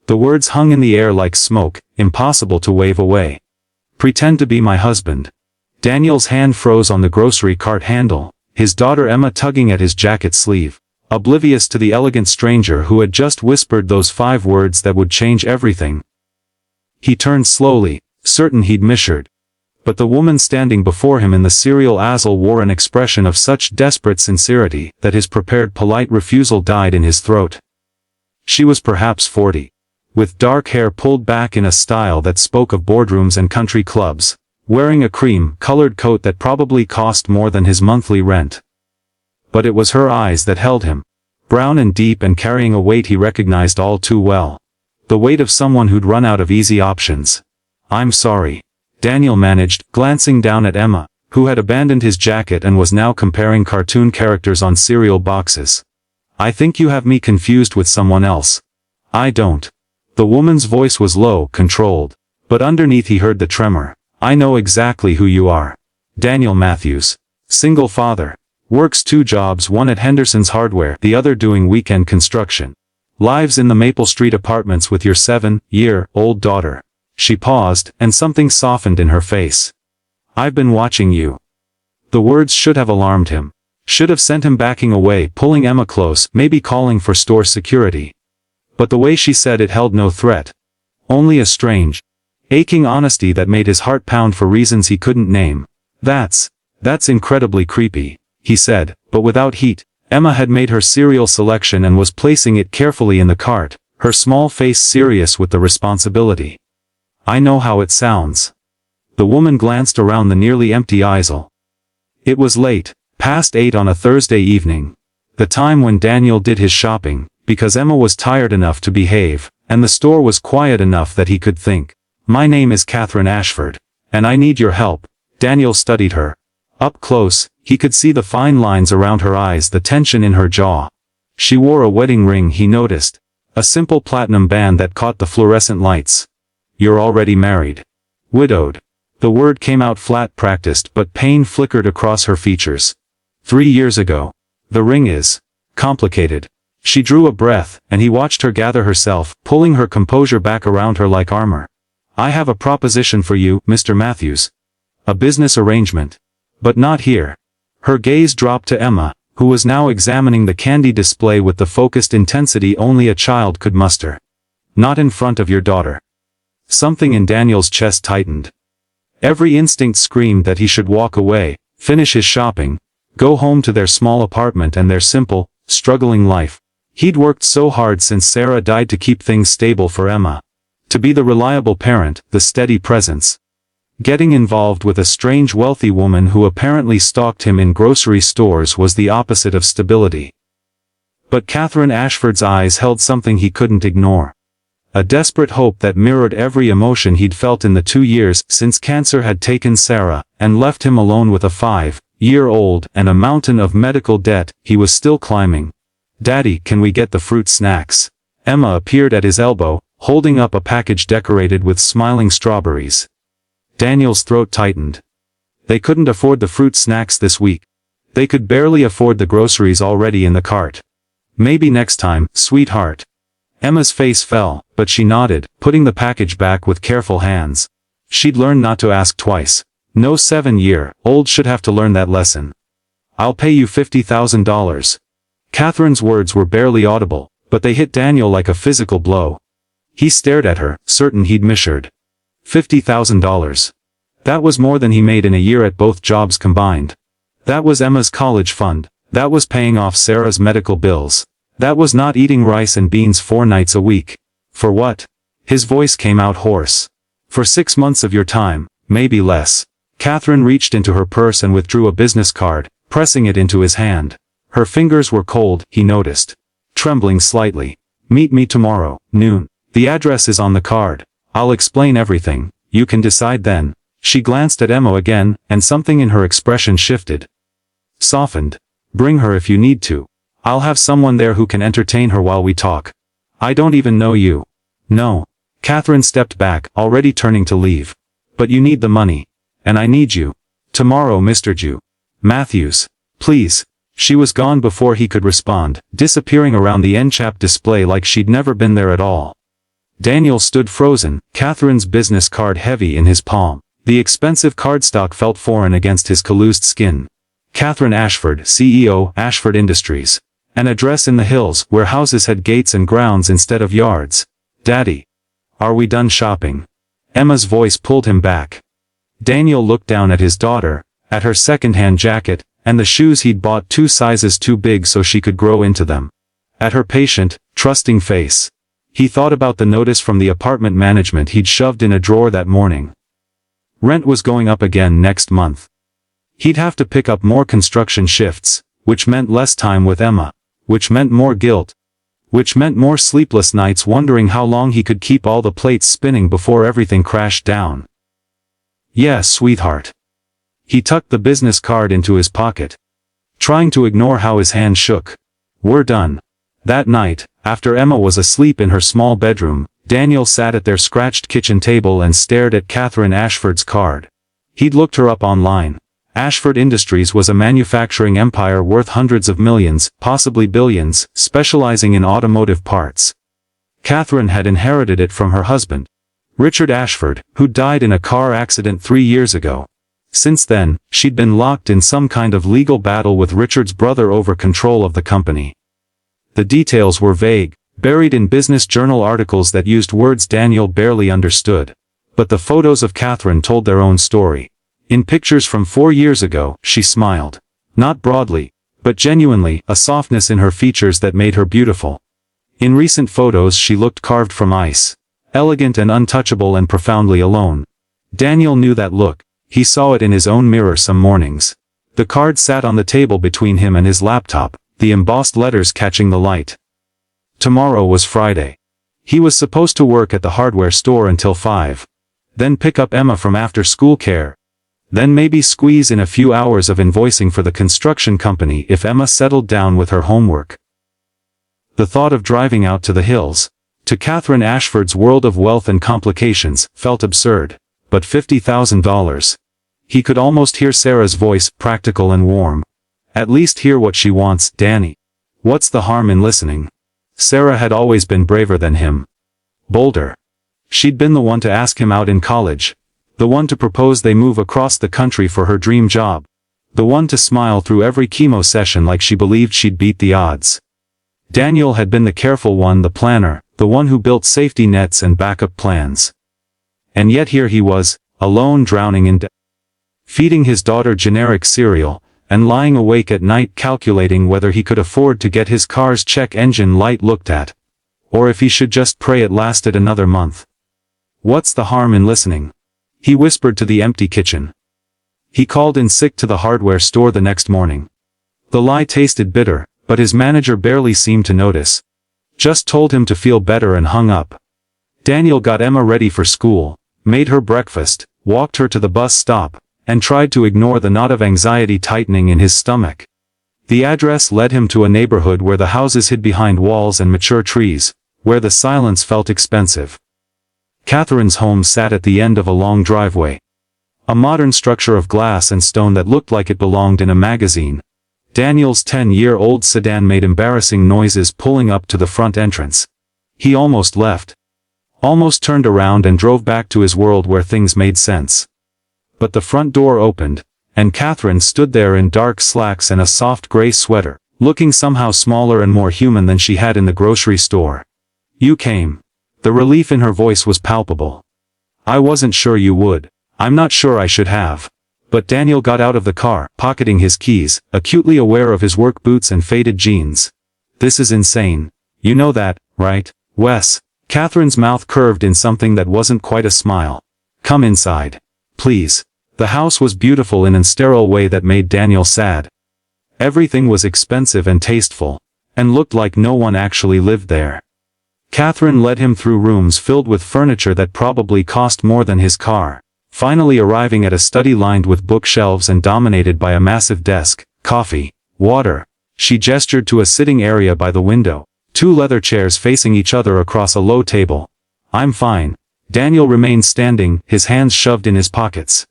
The words hung in the air like smoke, impossible to wave away. Pretend to be my husband. Daniel's hand froze on the grocery cart handle, his daughter Emma tugging at his jacket sleeve, oblivious to the elegant stranger who had just whispered those 5 words that would change everything. He turned slowly, certain he'd misheard. But the woman standing before him in the cereal aisle wore an expression of such desperate sincerity that his prepared polite refusal died in his throat. She was perhaps 40. With dark hair pulled back in a style that spoke of boardrooms and country clubs, wearing a cream-colored coat that probably cost more than his monthly rent. But it was her eyes that held him, brown and deep and carrying a weight he recognized all too well. The weight of someone who'd run out of easy options. "I'm sorry," Daniel managed, glancing down at Emma, who had abandoned his jacket and was now comparing cartoon characters on cereal boxes. "I think you have me confused with someone else." "I don't." The woman's voice was low, controlled, but underneath he heard the tremor. "I know exactly who you are. Daniel Matthews. Single father. Works 2 jobs, one at Henderson's Hardware, the other doing weekend construction. Lives in the Maple Street apartments with your 7-year-old daughter." She paused, and something softened in her face. "I've been watching you." The words should have alarmed him. Should have sent him backing away, pulling Emma close, maybe calling for store security. But the way she said it held no threat. Only a strange, aching honesty that made his heart pound for reasons he couldn't name. That's incredibly creepy," he said, but without heat. Emma had made her cereal selection and was placing it carefully in the cart, her small face serious with the responsibility. "I know how it sounds." The woman glanced around the nearly empty aisle. It was late, past 8 on a Thursday evening. The time when Daniel did his shopping, because Emma was tired enough to behave, and the store was quiet enough that he could think. "My name is Catherine Ashford, and I need your help." Daniel studied her. Up close, he could see the fine lines around her eyes, the tension in her jaw. She wore a wedding ring, he noticed. A simple platinum band that caught the fluorescent lights. "You're already married." "Widowed." The word came out flat, practiced, but pain flickered across her features. 3 years ago. "The ring is complicated." She drew a breath, and he watched her gather herself, pulling her composure back around her like armor. "I have a proposition for you, Mr. Matthews. A business arrangement. But not here." Her gaze dropped to Emma, who was now examining the candy display with the focused intensity only a child could muster. "Not in front of your daughter." Something in Daniel's chest tightened. Every instinct screamed that he should walk away, finish his shopping, go home to their small apartment and their simple, struggling life. He'd worked so hard since Sarah died to keep things stable for Emma. To be the reliable parent, the steady presence. Getting involved with a strange wealthy woman who apparently stalked him in grocery stores was the opposite of stability. But Catherine Ashford's eyes held something he couldn't ignore. A desperate hope that mirrored every emotion he'd felt in the 2 years since cancer had taken Sarah, and left him alone with a 5-year-old and a mountain of medical debt he was still climbing. "Daddy, can we get the fruit snacks?" Emma appeared at his elbow, holding up a package decorated with smiling strawberries. Daniel's throat tightened. They couldn't afford the fruit snacks this week. They could barely afford the groceries already in the cart. "Maybe next time, sweetheart." Emma's face fell, but she nodded, putting the package back with careful hands. She'd learned not to ask twice. No 7-year-old should have to learn that lesson. "I'll pay you $50,000. Catherine's words were barely audible, but they hit Daniel like a physical blow. He stared at her, certain he'd misheard. $50,000. That was more than he made in a year at both jobs combined. That was Emma's college fund. That was paying off Sarah's medical bills. That was not eating rice and beans 4 nights a week. For what? His voice came out hoarse. "For 6 months of your time, maybe less." Catherine reached into her purse and withdrew a business card, pressing it into his hand. Her fingers were cold, he noticed. Trembling slightly. "Meet me tomorrow, noon. The address is on the card. I'll explain everything. You can decide then." She glanced at Emma again, and something in her expression shifted. Softened. "Bring her if you need to. I'll have someone there who can entertain her while we talk. I don't even know you." "No." Catherine stepped back, already turning to leave. "But you need the money. And I need you. Tomorrow, Mr. Matthews. Please." She was gone before he could respond, disappearing around the end-cap display like she'd never been there at all. Daniel stood frozen, Catherine's business card heavy in his palm. The expensive cardstock felt foreign against his calloused skin. Catherine Ashford, CEO, Ashford Industries. An address in the hills, where houses had gates and grounds instead of yards. Daddy. Are we done shopping? Emma's voice pulled him back. Daniel looked down at his daughter, at her second-hand jacket, and the shoes he'd bought 2 sizes too big so she could grow into them. At her patient, trusting face. He thought about the notice from the apartment management he'd shoved in a drawer that morning. Rent was going up again next month. He'd have to pick up more construction shifts, which meant less time with Emma, which meant more guilt, which meant more sleepless nights wondering how long he could keep all the plates spinning before everything crashed down. "Yeah, sweetheart." He tucked the business card into his pocket, trying to ignore how his hand shook. "We're done." That night, after Emma was asleep in her small bedroom, Daniel sat at their scratched kitchen table and stared at Catherine Ashford's card. He'd looked her up online. Ashford Industries was a manufacturing empire worth hundreds of millions, possibly billions, specializing in automotive parts. Catherine had inherited it from her husband, Richard Ashford, who died in a car accident 3 years ago. Since then, she'd been locked in some kind of legal battle with Richard's brother over control of the company. The details were vague, buried in business journal articles that used words Daniel barely understood. But the photos of Catherine told their own story. In pictures from 4 years ago, she smiled. Not broadly, but genuinely, a softness in her features that made her beautiful. In recent photos she looked carved from ice. Elegant and untouchable and profoundly alone. Daniel knew that look. He saw it in his own mirror some mornings. The card sat on the table between him and his laptop, the embossed letters catching the light. Tomorrow was Friday. He was supposed to work at the hardware store until 5. Then pick up Emma from after-school care. Then maybe squeeze in a few hours of invoicing for the construction company if Emma settled down with her homework. The thought of driving out to the hills, to Catherine Ashford's world of wealth and complications, felt absurd. But $50,000. He could almost hear Sarah's voice, practical and warm. "At least hear what she wants, Danny. What's the harm in listening?" Sarah had always been braver than him. Bolder. She'd been the one to ask him out in college. The one to propose they move across the country for her dream job. The one to smile through every chemo session like she believed she'd beat the odds. Daniel had been the careful one, the planner, the one who built safety nets and backup plans. And yet here he was, alone, drowning in debt. Feeding his daughter generic cereal, and lying awake at night calculating whether he could afford to get his car's check engine light looked at. Or if he should just pray it lasted another month. What's the harm in listening? He whispered to the empty kitchen. He called in sick to the hardware store the next morning. The lie tasted bitter, but his manager barely seemed to notice. Just told him to feel better and hung up. Daniel got Emma ready for school, made her breakfast, walked her to the bus stop, and tried to ignore the knot of anxiety tightening in his stomach. The address led him to a neighborhood where the houses hid behind walls and mature trees, where the silence felt expensive. Catherine's home sat at the end of a long driveway. A modern structure of glass and stone that looked like it belonged in a magazine. Daniel's 10-year-old sedan made embarrassing noises pulling up to the front entrance. He almost left. Almost turned around and drove back to his world where things made sense. But the front door opened, and Catherine stood there in dark slacks and a soft gray sweater, looking somehow smaller and more human than she had in the grocery store. "You came." The relief in her voice was palpable. "I wasn't sure you would. I'm not sure I should have." But Daniel got out of the car, pocketing his keys, acutely aware of his work boots and faded jeans. "This is insane. You know that, right, Wes?" Catherine's mouth curved in something that wasn't quite a smile. "Come inside. Please." The house was beautiful in a sterile way that made Daniel sad. Everything was expensive and tasteful, and looked like no one actually lived there. Catherine led him through rooms filled with furniture that probably cost more than his car, finally arriving at a study lined with bookshelves and dominated by a massive desk, coffee, water. She gestured to a sitting area by the window, 2 leather chairs facing each other across a low table. "I'm fine." Daniel remained standing, his hands shoved in his pockets.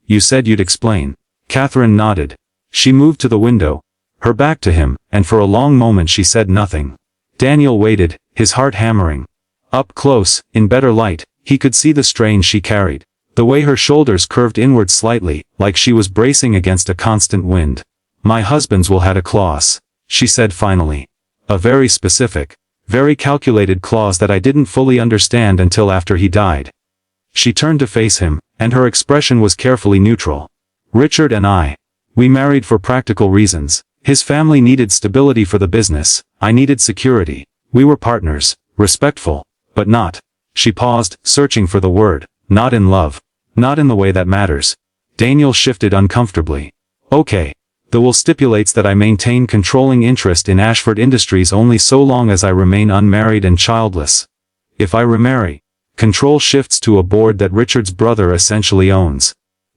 "You said you'd explain." Catherine nodded. She moved to the window, her back to him, and for a long moment she said nothing. Daniel waited, his heart hammering. Up close, in better light, he could see the strain she carried. The way her shoulders curved inward slightly, like she was bracing against a constant wind. "My husband's will had a clause," she said finally. "A very specific, very calculated clause that I didn't fully understand until after he died." She turned to face him, and her expression was carefully neutral. "Richard and we married for practical reasons. His family needed stability for the business, I needed security. We were partners, respectful, but not," she paused, searching for the word, "not in love. Not in the way that matters." Daniel shifted uncomfortably. "Okay. The will stipulates that I maintain controlling interest in Ashford Industries only so long as I remain unmarried and childless. If I remarry, control shifts to a board that Richard's brother essentially owns.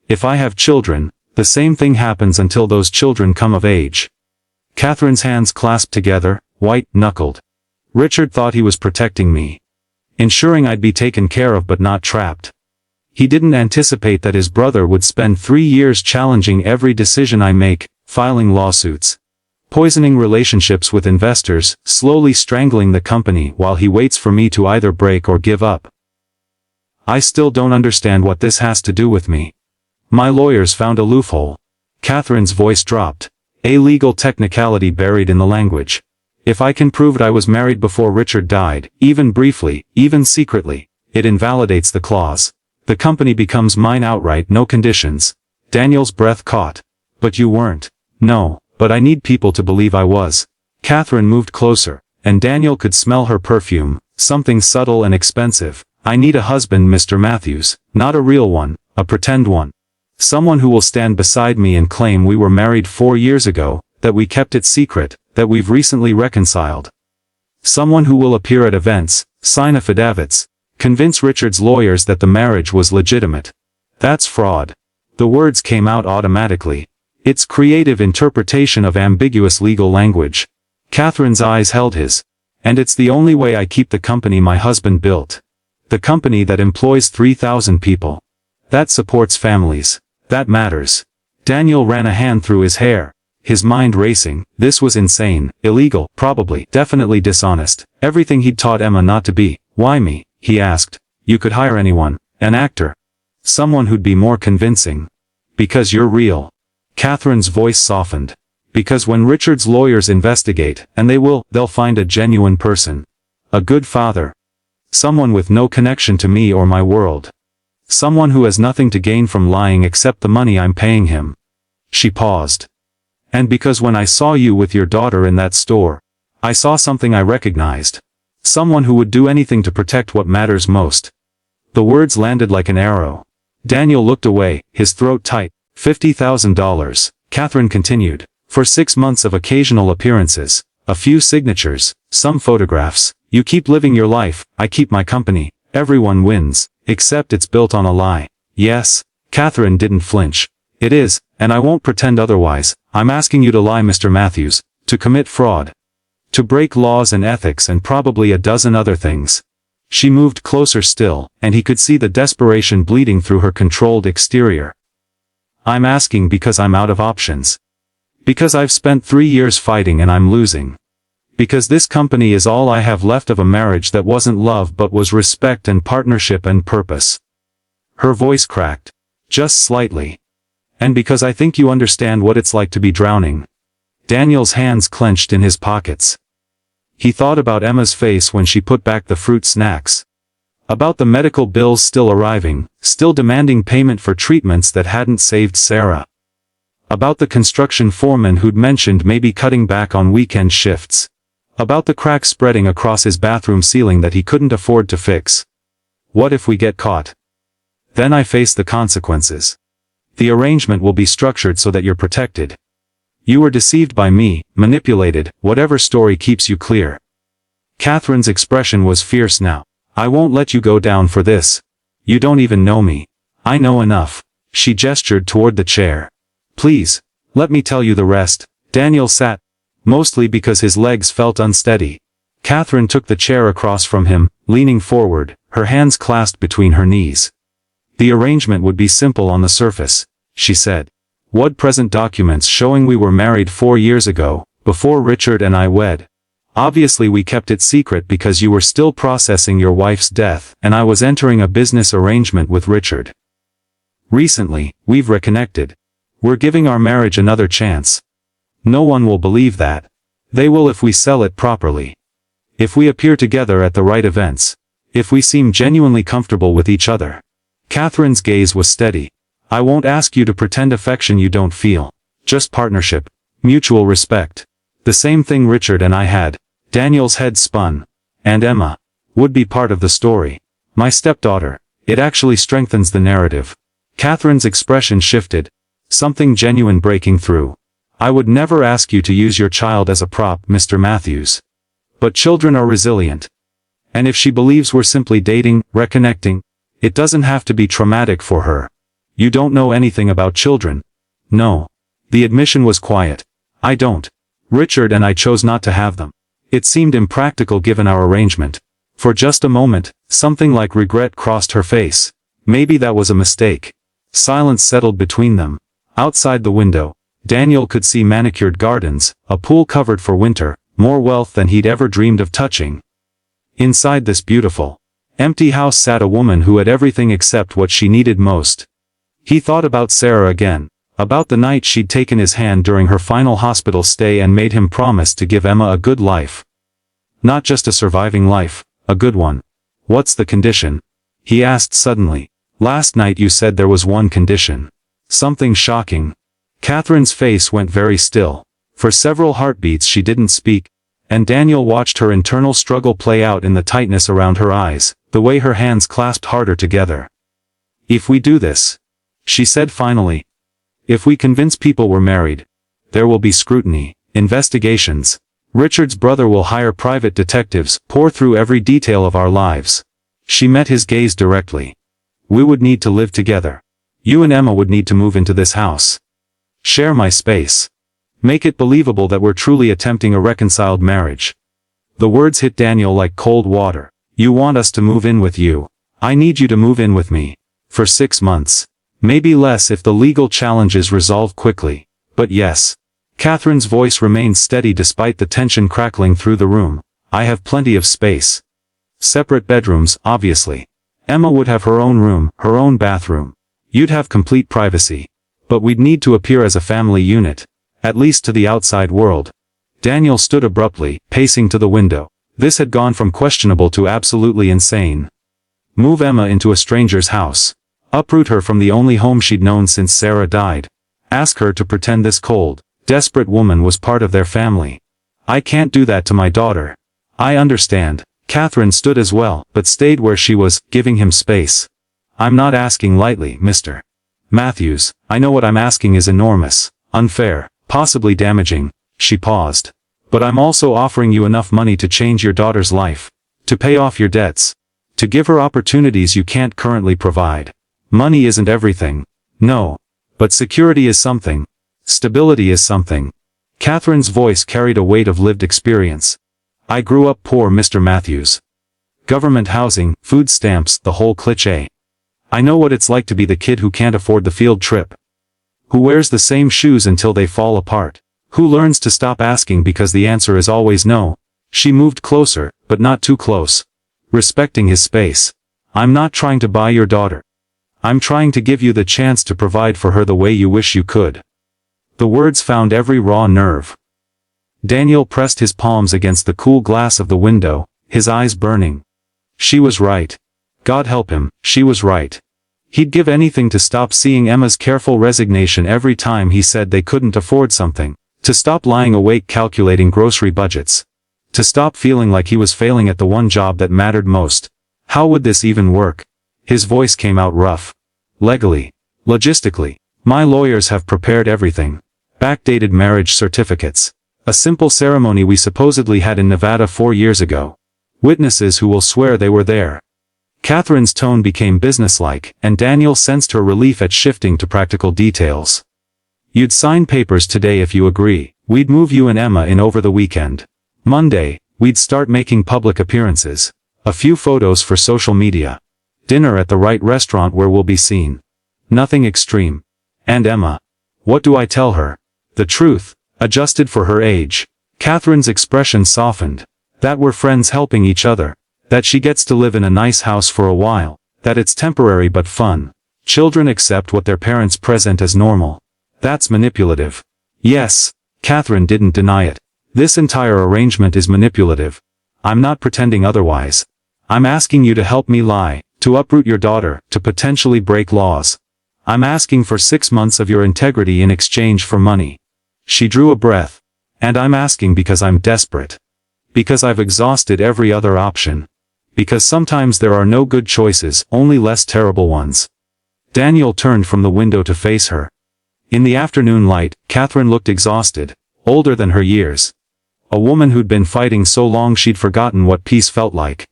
If I have children, the same thing happens until those children come of age." Catherine's hands clasped together, white-knuckled. "Richard thought he was protecting me. Ensuring I'd be taken care of but not trapped. He didn't anticipate that his brother would spend 3 years challenging every decision I make, filing lawsuits, poisoning relationships with investors, slowly strangling the company while he waits for me to either break or give up. I still don't understand what this has to do with me. My lawyers found a loophole." Catherine's voice dropped, a legal technicality buried in the language. "If I can prove I was married before Richard died, even briefly, even secretly, it invalidates the clause. The company becomes mine outright, no conditions." Daniel's breath caught. "But you weren't." "No, but I need people to believe I was." Catherine moved closer, and Daniel could smell her perfume, something subtle and expensive. "I need a husband, Mr. Matthews, not a real one, a pretend one. Someone who will stand beside me and claim we were married 4 years ago, that we kept it secret, that we've recently reconciled. Someone who will appear at events, sign affidavits, convince Richard's lawyers that the marriage was legitimate. That's fraud." The words came out automatically. It's creative interpretation of ambiguous legal language. Catherine's eyes held his. "And it's the only way I keep the company my husband built. The company that employs 3,000 people. That supports families. That matters." Daniel ran a hand through his hair, his mind racing. This was insane, illegal, probably, definitely dishonest, everything he'd taught Emma not to be. "Why me?" he asked. "You could hire anyone, an actor. Someone who'd be more convincing." "Because you're real." Catherine's voice softened. "Because when Richard's lawyers investigate, and they'll find a genuine person. A good father. Someone with no connection to me or my world. Someone who has nothing to gain from lying except the money I'm paying him." She paused. "And because when I saw you with your daughter in that store, I saw something I recognized. Someone who would do anything to protect what matters most." The words landed like an arrow. Daniel looked away, his throat tight. $50,000, Catherine continued, "for 6 months of occasional appearances, a few signatures, some photographs. You keep living your life, I keep my company. Everyone wins, except it's built on a lie." "Yes." Catherine didn't flinch. "It is, and I won't pretend otherwise. I'm asking you to lie, Mr. Matthews, to commit fraud. To break laws and ethics and probably a dozen other things." She moved closer still, and he could see the desperation bleeding through her controlled exterior. "I'm asking because I'm out of options. Because I've spent 3 years fighting and I'm losing. Because this company is all I have left of a marriage that wasn't love but was respect and partnership and purpose." Her voice cracked. Just slightly. "And because I think you understand what it's like to be drowning." Daniel's hands clenched in his pockets. He thought about Emma's face when she put back the fruit snacks. About the medical bills still arriving, still demanding payment for treatments that hadn't saved Sarah. About the construction foreman who'd mentioned maybe cutting back on weekend shifts. About the cracks spreading across his bathroom ceiling that he couldn't afford to fix. "What if we get caught? Then I face the consequences. The arrangement will be structured so that you're protected. You were deceived by me, manipulated, whatever story keeps you clear." Catherine's expression was fierce now. "I won't let you go down for this. You don't even know me. I know enough." She gestured toward the chair. "Please, let me tell you the rest." Daniel sat, mostly because his legs felt unsteady. Catherine took the chair across from him, leaning forward, her hands clasped between her knees. "The arrangement would be simple on the surface," she said. "What present documents showing we were married 4 years ago, before Richard and I wed. Obviously we kept it secret because you were still processing your wife's death and I was entering a business arrangement with Richard. Recently, we've reconnected. We're giving our marriage another chance. No one will believe that. They will if we sell it properly. If we appear together at the right events. If we seem genuinely comfortable with each other. Catherine's gaze was steady. I won't ask you to pretend affection you don't feel. Just partnership. Mutual respect. The same thing Richard and I had. Daniel's head spun. And Emma. Would be part of the story. My stepdaughter. It actually strengthens the narrative. Catherine's expression shifted. Something genuine breaking through. I would never ask you to use your child as a prop, Mr. Matthews. But children are resilient. And if she believes we're simply dating, reconnecting, it doesn't have to be traumatic for her. You don't know anything about children. No. The admission was quiet. I don't. Richard and I chose not to have them. It seemed impractical given our arrangement. For just a moment, something like regret crossed her face. Maybe that was a mistake. Silence settled between them. Outside the window, Daniel could see manicured gardens, a pool covered for winter, more wealth than he'd ever dreamed of touching. Inside this beautiful, empty house sat a woman who had everything except what she needed most. He thought about Sarah again. About the night she'd taken his hand during her final hospital stay and made him promise to give Emma a good life. Not just a surviving life, a good one. What's the condition? He asked suddenly. Last night you said there was one condition. Something shocking. Catherine's face went very still. For several heartbeats she didn't speak, and Daniel watched her internal struggle play out in the tightness around her eyes, the way her hands clasped harder together. If we do this, she said finally. If we convince people we're married, there will be scrutiny, investigations. Richard's brother will hire private detectives, pore through every detail of our lives. She met his gaze directly. We would need to live together. You and Emma would need to move into this house. Share my space. Make it believable that we're truly attempting a reconciled marriage. The words hit Daniel like cold water. You want us to move in with you. I need you to move in with me. For 6 months. Maybe less if the legal challenges resolve quickly. But yes. Catherine's voice remained steady despite the tension crackling through the room. I have plenty of space. Separate bedrooms, obviously. Emma would have her own room, her own bathroom. You'd have complete privacy. But we'd need to appear as a family unit. At least to the outside world. Daniel stood abruptly, pacing to the window. This had gone from questionable to absolutely insane. Move Emma into a stranger's house. Uproot her from the only home she'd known since Sarah died. Ask her to pretend this cold, desperate woman was part of their family. I can't do that to my daughter. I understand. Catherine stood as well, but stayed where she was, giving him space. I'm not asking lightly, Mr. Matthews. I know what I'm asking is enormous, unfair, possibly damaging. She paused. But I'm also offering you enough money to change your daughter's life. To pay off your debts. To give her opportunities you can't currently provide. Money isn't everything. No. But security is something. Stability is something. Catherine's voice carried a weight of lived experience. I grew up poor, Mr. Matthews. Government housing, food stamps, the whole cliché. I know what it's like to be the kid who can't afford the field trip. Who wears the same shoes until they fall apart. Who learns to stop asking because the answer is always no. She moved closer, but not too close. Respecting his space. I'm not trying to buy your daughter. I'm trying to give you the chance to provide for her the way you wish you could. The words found every raw nerve. Daniel pressed his palms against the cool glass of the window, his eyes burning. She was right. God help him, she was right. He'd give anything to stop seeing Emma's careful resignation every time he said they couldn't afford something. To stop lying awake calculating grocery budgets. To stop feeling like he was failing at the one job that mattered most. How would this even work? His voice came out rough. Legally. Logistically. My lawyers have prepared everything. Backdated marriage certificates. A simple ceremony we supposedly had in Nevada 4 years ago. Witnesses who will swear they were there. Catherine's tone became businesslike, and Daniel sensed her relief at shifting to practical details. You'd sign papers today if you agree. We'd move you and Emma in over the weekend. Monday, we'd start making public appearances. A few photos for social media. Dinner at the right restaurant where we'll be seen. Nothing extreme. And Emma. What do I tell her? The truth, adjusted for her age. Catherine's expression softened. That we're friends helping each other. That she gets to live in a nice house for a while. That it's temporary but fun. Children accept what their parents present as normal. That's manipulative. Yes, Catherine didn't deny it. This entire arrangement is manipulative. I'm not pretending otherwise. I'm asking you to help me lie, to uproot your daughter, to potentially break laws. I'm asking for 6 months of your integrity in exchange for money. She drew a breath. And I'm asking because I'm desperate. Because I've exhausted every other option. Because sometimes there are no good choices, only less terrible ones. Daniel turned from the window to face her. In the afternoon light, Catherine looked exhausted, older than her years. A woman who'd been fighting so long she'd forgotten what peace felt like.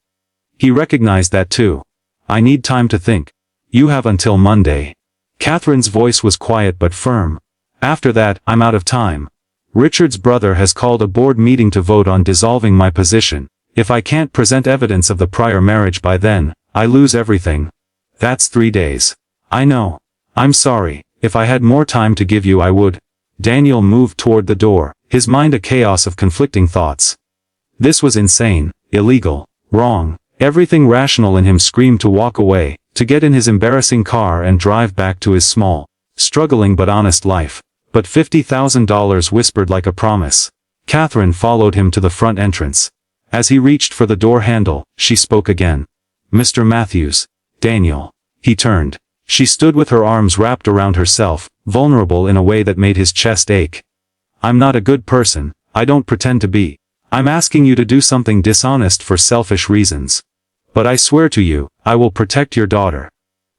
He recognized that too. I need time to think. You have until Monday. Catherine's voice was quiet but firm. After that, I'm out of time. Richard's brother has called a board meeting to vote on dissolving my position. If I can't present evidence of the prior marriage by then, I lose everything. That's 3 days. I know. I'm sorry. If I had more time to give you I would. Daniel moved toward the door, his mind a chaos of conflicting thoughts. This was insane, illegal, wrong. Everything rational in him screamed to walk away, to get in his embarrassing car and drive back to his small, struggling but honest life. But $50,000 whispered like a promise. Catherine followed him to the front entrance. As he reached for the door handle, she spoke again. Mr. Matthews. Daniel. He turned. She stood with her arms wrapped around herself, vulnerable in a way that made his chest ache. I'm not a good person, I don't pretend to be. I'm asking you to do something dishonest for selfish reasons. But I swear to you, I will protect your daughter.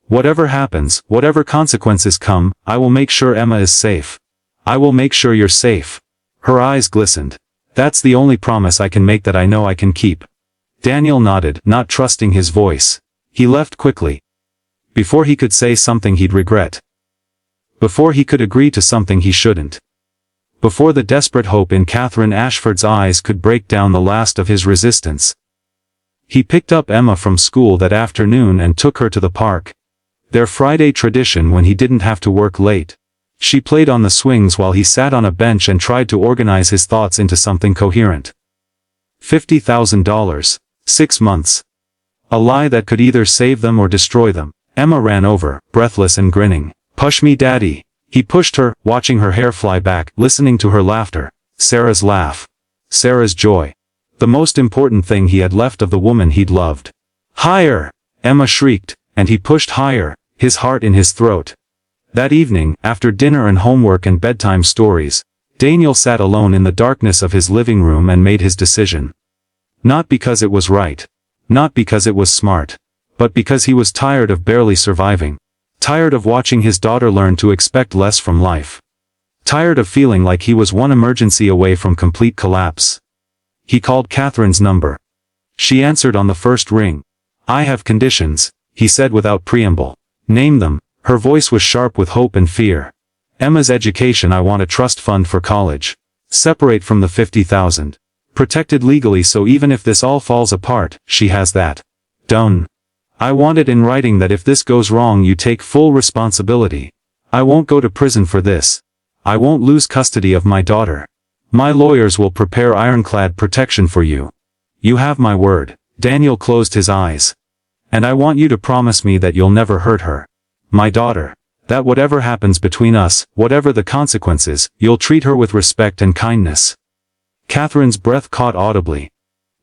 Whatever happens, whatever consequences come, I will make sure Emma is safe. I will make sure you're safe. Her eyes glistened. That's the only promise I can make that I know I can keep. Daniel nodded, not trusting his voice. He left quickly. Before he could say something he'd regret. Before he could agree to something he shouldn't. Before the desperate hope in Catherine Ashford's eyes could break down the last of his resistance. He picked up Emma from school that afternoon and took her to the park. Their Friday tradition when he didn't have to work late. She played on the swings while he sat on a bench and tried to organize his thoughts into something coherent. $50,000. 6 months. A lie that could either save them or destroy them. Emma ran over, breathless and grinning. Push me, Daddy. He pushed her, watching her hair fly back, listening to her laughter. Sarah's laugh. Sarah's joy. The most important thing he had left of the woman he'd loved. Higher! Emma shrieked, and he pushed higher, his heart in his throat. That evening, after dinner and homework and bedtime stories, Daniel sat alone in the darkness of his living room and made his decision. Not because it was right. Not because it was smart. But because he was tired of barely surviving. Tired of watching his daughter learn to expect less from life. Tired of feeling like he was one emergency away from complete collapse. He called Catherine's number. She answered on the first ring. I have conditions, he said without preamble. Name them. Her voice was sharp with hope and fear. Emma's education. I want a trust fund for college. Separate from the $50,000. Protected legally so even if this all falls apart, she has that. Done. I want it in writing that if this goes wrong you take full responsibility. I won't go to prison for this. I won't lose custody of my daughter. My lawyers will prepare ironclad protection for you. You have my word. Daniel closed his eyes. And I want you to promise me that you'll never hurt her. My daughter. That whatever happens between us, whatever the consequences, you'll treat her with respect and kindness. Catherine's breath caught audibly.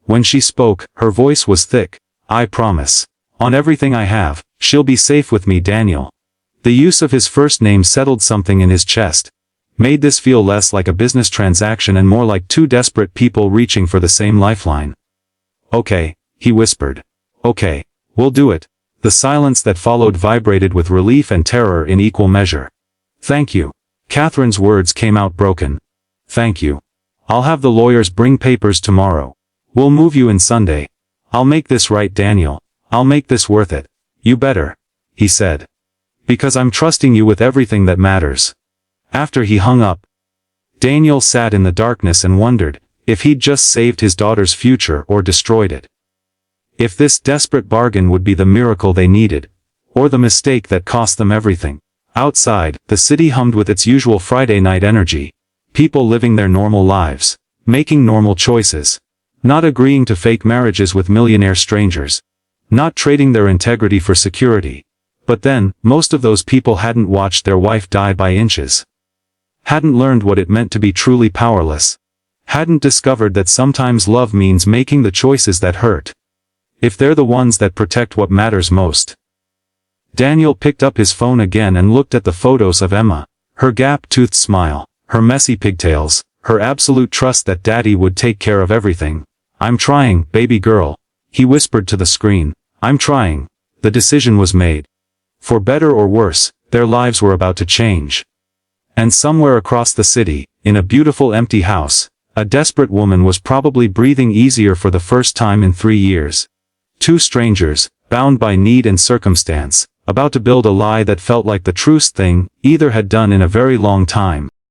When she spoke, her voice was thick. I promise. On everything I have, she'll be safe with me, Daniel. The use of his first name settled something in his chest. Made this feel less like a business transaction and more like two desperate people reaching for the same lifeline. Okay, he whispered. Okay, we'll do it. The silence that followed vibrated with relief and terror in equal measure. Thank you. Catherine's words came out broken. Thank you. I'll have the lawyers bring papers tomorrow. We'll move you in Sunday. I'll make this right, Daniel. I'll make this worth it. You better, he said. Because I'm trusting you with everything that matters. After he hung up, Daniel sat in the darkness and wondered if he'd just saved his daughter's future or destroyed it. If this desperate bargain would be the miracle they needed, or the mistake that cost them everything. Outside, the city hummed with its usual Friday night energy. People living their normal lives. making normal choices. Not agreeing to fake marriages with millionaire strangers. Not trading their integrity for security. But then, most of those people hadn't watched their wife die by inches. Hadn't learned what it meant to be truly powerless. Hadn't discovered that sometimes love means making the choices that hurt. If they're the ones that protect what matters most. Daniel picked up his phone again and looked at the photos of Emma. Her gap-toothed smile, her messy pigtails, her absolute trust that Daddy would take care of everything. "I'm trying, baby girl," he whispered to the screen. "I'm trying." The decision was made. For better or worse, their lives were about to change. And somewhere across the city, in a beautiful empty house, a desperate woman was probably breathing easier for the first time in 3 years. Two strangers, bound by need and circumstance, about to build a lie that felt like the truest thing either had done in a very long time.